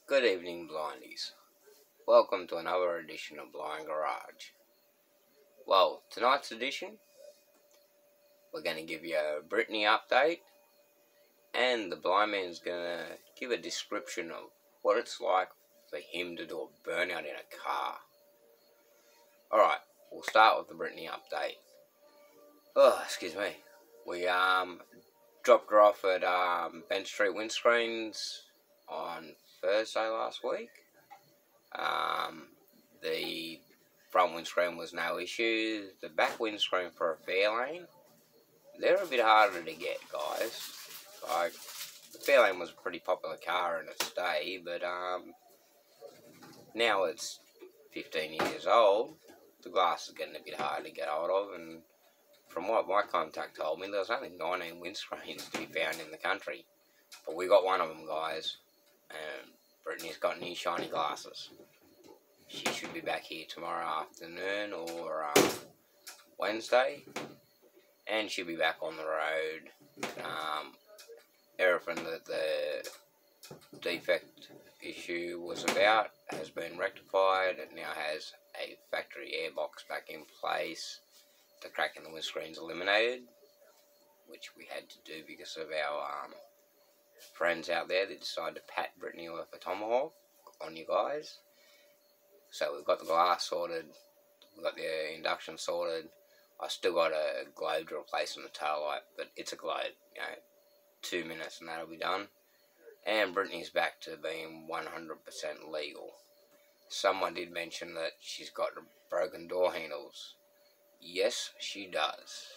Good evening, blindies. Welcome to another edition of Blind Garage. Well, tonight's edition, we're going to give you a Brittany update, and the blind man's going to give a description of what it's like for him to do a burnout in a car. Alright, we'll start with the Brittany update. Oh, excuse me. We dropped her off at Bench Street Windscreens on Thursday last week. The front windscreen was no issue. The back windscreen for a Fairlane, they're a bit harder to get, guys. Like, the Fairlane was a pretty popular car in its day, but now it's 15 years old. The glass is getting a bit hard to get hold of, and from what my contact told me, there's only 19 windscreens to be found in the country. But we got one of them, guys, and Brittany's got new shiny glasses. She should be back here tomorrow afternoon or Wednesday, and she'll be back on the road. Everything that the defect issue was about has been rectified. It now has a factory airbox back in place. The crack in the windscreen's eliminated, which we had to do because of our friends out there that decided to pat Brittany with a tomahawk on you guys. So we've got the glass sorted, we've got the induction sorted. I still got a globe to replace on the tail light, but it's a globe, 2 minutes and that'll be done. And Brittany's back to being 100% legal. Someone did mention that she's got broken door handles. Yes, she does.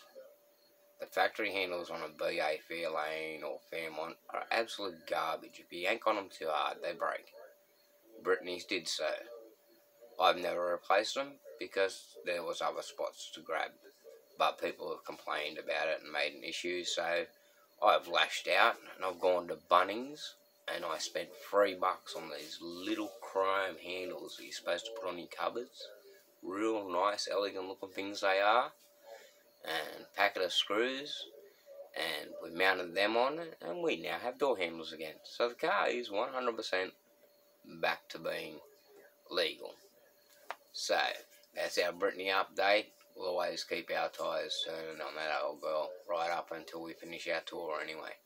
The factory handles on a BA Fairlane or Fairmont are absolute garbage. If you yank on them too hard, they break. Brittany's did so. I've never replaced them because there was other spots to grab, but people have complained about it and made an issue, so I've lashed out and I've gone to Bunnings and I spent $3 on these little chrome handles that you're supposed to put on your cupboards. Real nice, elegant looking things they are, and a packet of screws, and we mounted them on it, and we now have door handles again. So the car is 100% back to being legal. So, that's our Brittany update. We'll always keep our tyres turning on that old girl right up until we finish our tour anyway.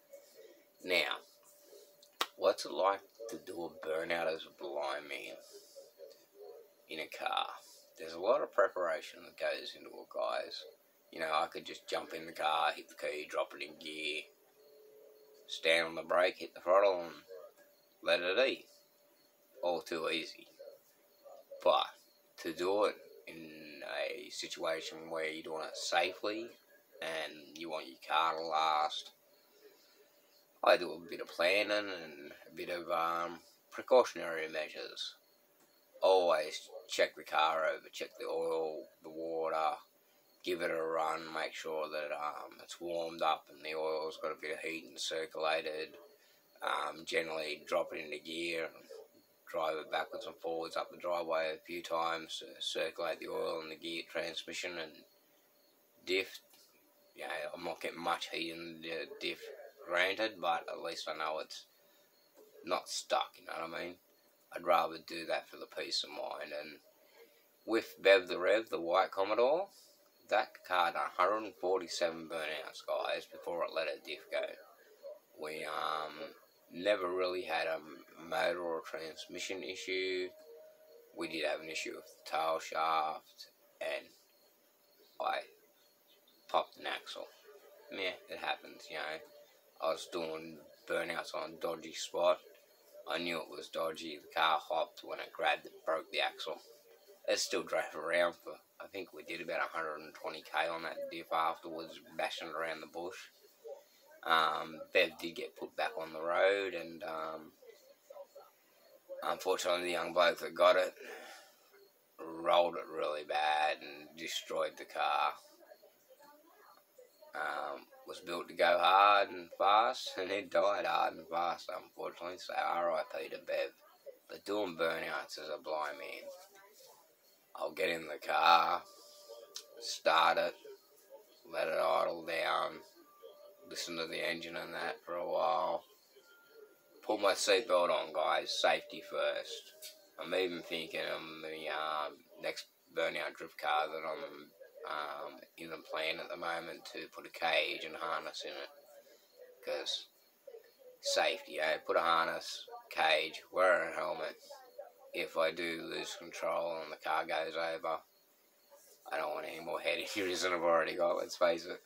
Now, what's it like to do a burnout as a blind man in a car? There's a lot of preparation that goes into it, guys. I could just jump in the car, hit the key, drop it in gear, stand on the brake, hit the throttle, and let it eat. All too easy. But to do it in a situation where you're doing it safely and you want your car to last, I do a bit of planning and a bit of precautionary measures. Always check the car over, check the oil, the water, give it a run, make sure that it's warmed up and the oil's got a bit of heat and circulated. Generally drop it into gear, drive it backwards and forwards up the driveway a few times to circulate the oil in the gear transmission and diff. I'm not getting much heat in the diff, granted, but at least I know it's not stuck, you know what I mean? I'd rather do that for the peace of mind. And with Bev the Rev, the white Commodore, that car done 147 burnouts, guys, before it let a diff go. We never really had a motor or transmission issue. We did have an issue with the tail shaft, and I popped an axle. Yeah, it happens, I was doing burnouts on a dodgy spot. I knew it was dodgy. The car hopped when it grabbed it, broke the axle. It still drove around for, I think we did about 120k on that diff afterwards, bashing it around the bush. Bev did get put back on the road, and unfortunately the young bloke that got it rolled it really bad and destroyed the car. Was built to go hard and fast, and it died hard and fast, unfortunately, so RIP to Bev. But doing burnouts as a blind man, I'll get in the car, start it, let it idle down, listen to the engine and that for a while, put my seatbelt on, guys. Safety first. I'm even thinking of the next burnout drift car that I'm in the plan at the moment to put a cage and harness in it. Because safety, put a harness, cage, wear a helmet. If I do lose control and the car goes over, I don't want any more head injuries than I've already got, let's face it.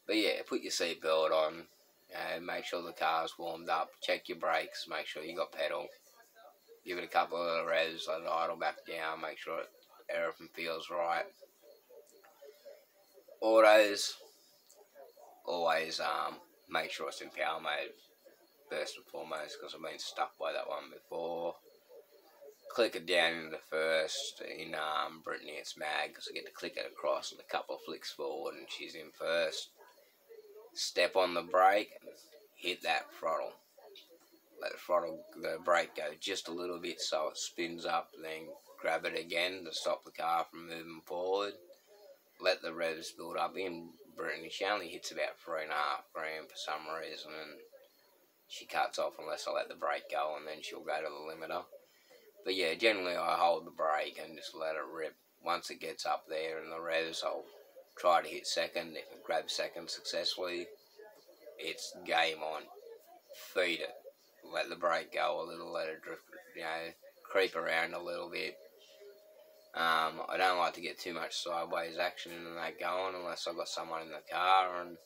But yeah, put your seatbelt on, make sure the car's warmed up, check your brakes, make sure you got pedal, give it a couple of revs, let it idle back down, make sure everything feels right. Autos, always make sure it's in power mode first and foremost, because I've been stuck by that one before. Click it down into first. In Brittany it's mad because I get to click it across and a couple of flicks forward and she's in first. Step on the brake, hit that throttle. Let the brake go just a little bit so it spins up, then grab it again to stop the car from moving forward. Let the revs build up. In Brittany she only hits about 3.5 grand for some reason, and she cuts off unless I let the brake go, and then she'll go to the limiter. But yeah, generally I hold the brake and just let it rip. Once it gets up there in the revs, I'll try to hit second. If it grabs second successfully, it's game on. Feed it. Let the brake go a little, let it drift, creep around a little bit. I don't like to get too much sideways action in that going unless I've got someone in the car, and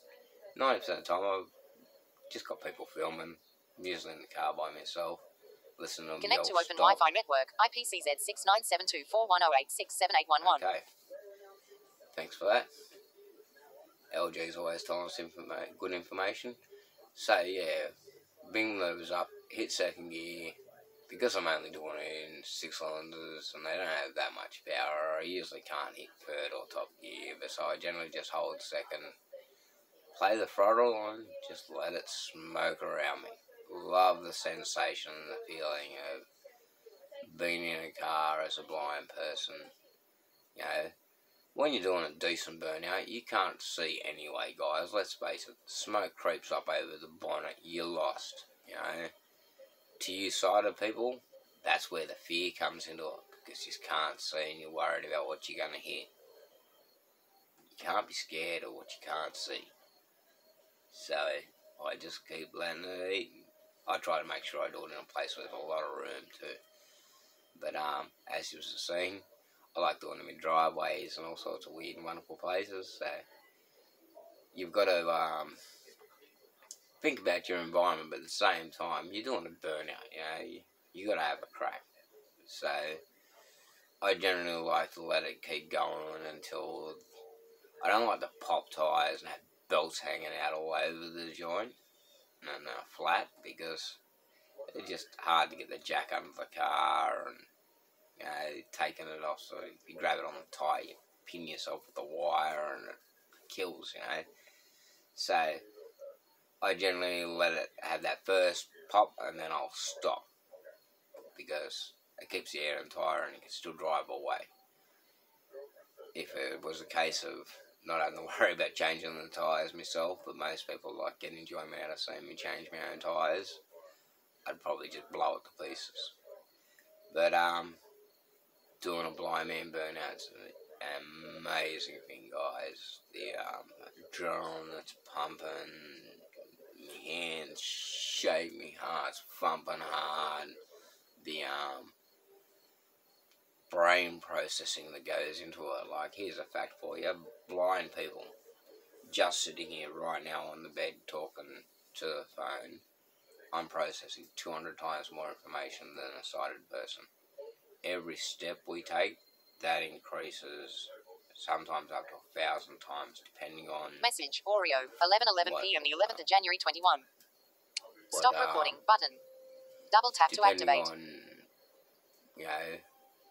90% of the time I've just got people filming, usually in the car by myself. Listen to them. Connect to Open Wi-Fi network. IPCZ 69724108678111. Okay. Thanks for that. LG's always telling us good information. So yeah, bring those up, hit second gear. Because I'm only doing it in 6 cylinders and they don't have that much power, I usually can't hit third or top gear, but so I generally just hold second. Play the throttle on, just let it smoke around me. Love the sensation and the feeling of being in a car as a blind person. When you're doing a decent burnout, you can't see anyway, guys. Let's face it, smoke creeps up over the bonnet, you're lost. To you sighted people, that's where the fear comes into it, because you just can't see and you're worried about what you're going to hit. You can't be scared of what you can't see. So I just keep letting it eat. I try to make sure I do it in a place with a lot of room too. But as you've seen, I like doing them in driveways and all sorts of weird and wonderful places. So you've got to think about your environment, but at the same time, you're doing a burnout. You got to have a crack. So I generally like to let it keep going until I don't like to pop tyres and have belts hanging out all over the joint and flat, because it's just hard to get the jack under the car and taking it off. So if you grab it on the tyre, you pin yourself with the wire and it kills. So I generally let it have that first pop and then I'll stop, because it keeps the air in the tyre and you can still drive away. If it was a case of not having to worry about changing the tyres myself, but most people like getting enjoyment out of seeing me change my own tyres, I'd probably just blow it to pieces. But doing a blind man burnout's an amazing thing, guys. The adrenaline that's pumping, my hands shake, my heart's thumping hard, the brain processing that goes into it. Like, here's a fact for you: blind people, just sitting here right now on the bed talking to the phone, I'm processing 200 times more information than a sighted person. Every step we take, that increases sometimes up to 1,000 times, depending on... Message, Oreo, 11:11 p.m. the 11th of January 21. Stop recording button. Double tap to activate. Depending on,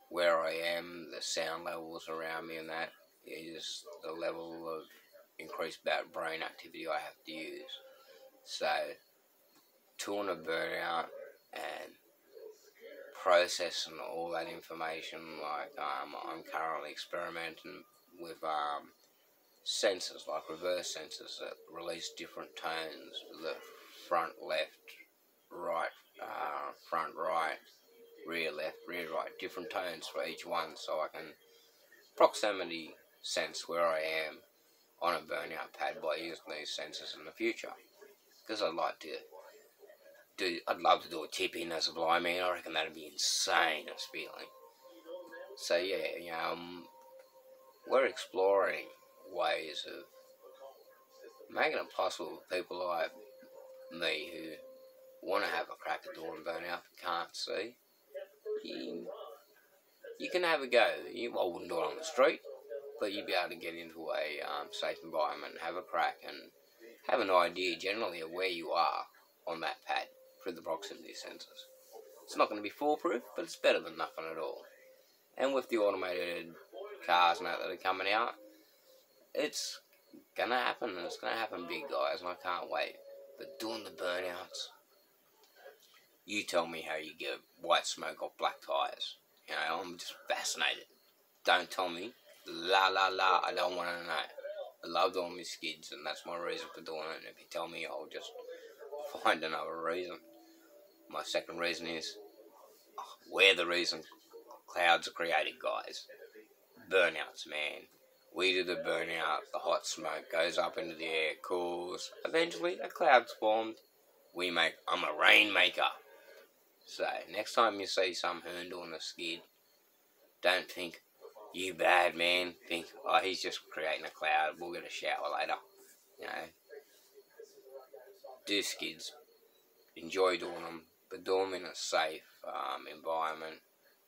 where I am, the sound levels around me, and that is the level of increased brain activity I have to use. So, doing a burnout and processing all that information, like I'm currently experimenting with sensors, like reverse sensors that release different tones. The front left right, front right, rear left, rear right, different tones for each one, so I can proximity sense where I am on a burnout pad by using these sensors in the future. Because I'd love to do a tip in as a blind man. I reckon that'd be insane as feeling. So yeah, we're exploring ways of making it possible for people like me who want to have a crack at doing burnout but can't see. You can have a go. I wouldn't do it on the street, but you'd be able to get into a safe environment and have a crack and have an idea generally of where you are on that pad through the proximity sensors. It's not going to be foolproof, but it's better than nothing at all. And with the automated cars and that are coming out, it's going to happen, and it's going to happen big, guys, and I can't wait. But doing the burnouts, you tell me how you get white smoke off black tyres. You know, I'm just fascinated. Don't tell me. La, I don't want to know. I love doing my skids, and that's my reason for doing it. And if you tell me, I'll just find another reason. My second reason is, we're the reason clouds are created, guys. Burnouts, man. We do the burnout, the hot smoke goes up into the air, cools. Eventually, a cloud's formed. I'm a rainmaker. So, next time you see some hoon doing a skid, don't think, you bad man. Think, oh, he's just creating a cloud. We'll get a shower later. You know, do skids. Enjoy doing them, but do them in a safe environment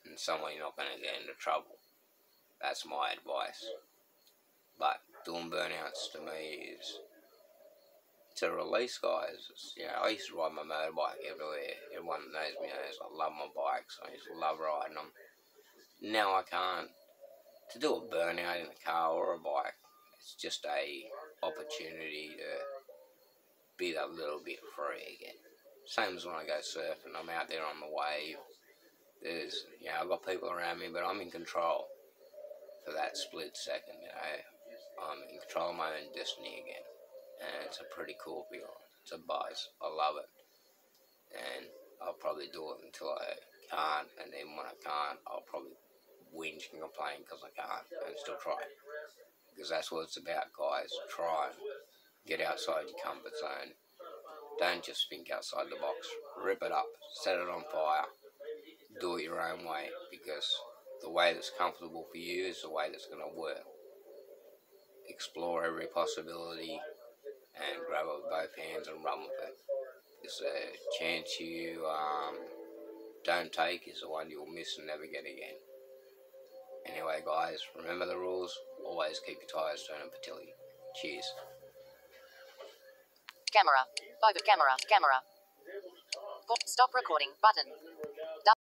and somewhere you're not going to get into trouble. That's my advice. But doing burnouts to me is, it's a release, guys. I used to ride my motorbike everywhere. Everyone that knows me knows I love my bikes. I used to love riding them. Now I can't. To do a burnout in a car or a bike, it's just a opportunity to be that little bit free again. Same as when I go surfing. I'm out there on the wave. I've got people around me, but I'm in control for that split second. I'm in control of my own destiny again. And it's a pretty cool feeling. It's a buzz. I love it. And I'll probably do it until I can't. And then when I can't, I'll probably whinge and complain because I can't. And still try. Because that's what it's about, guys. Try and get outside your comfort zone. Don't just think outside the box. Rip it up. Set it on fire. Do it your own way. Because the way that's comfortable for you is the way that's going to work. Explore every possibility and grab it with both hands and run with it. Because the chance you don't take is the one you'll miss and never get again. Anyway, guys, remember the rules. Always keep your tyres turning for Tilly. Cheers. Camera. Focus camera. Stop recording button.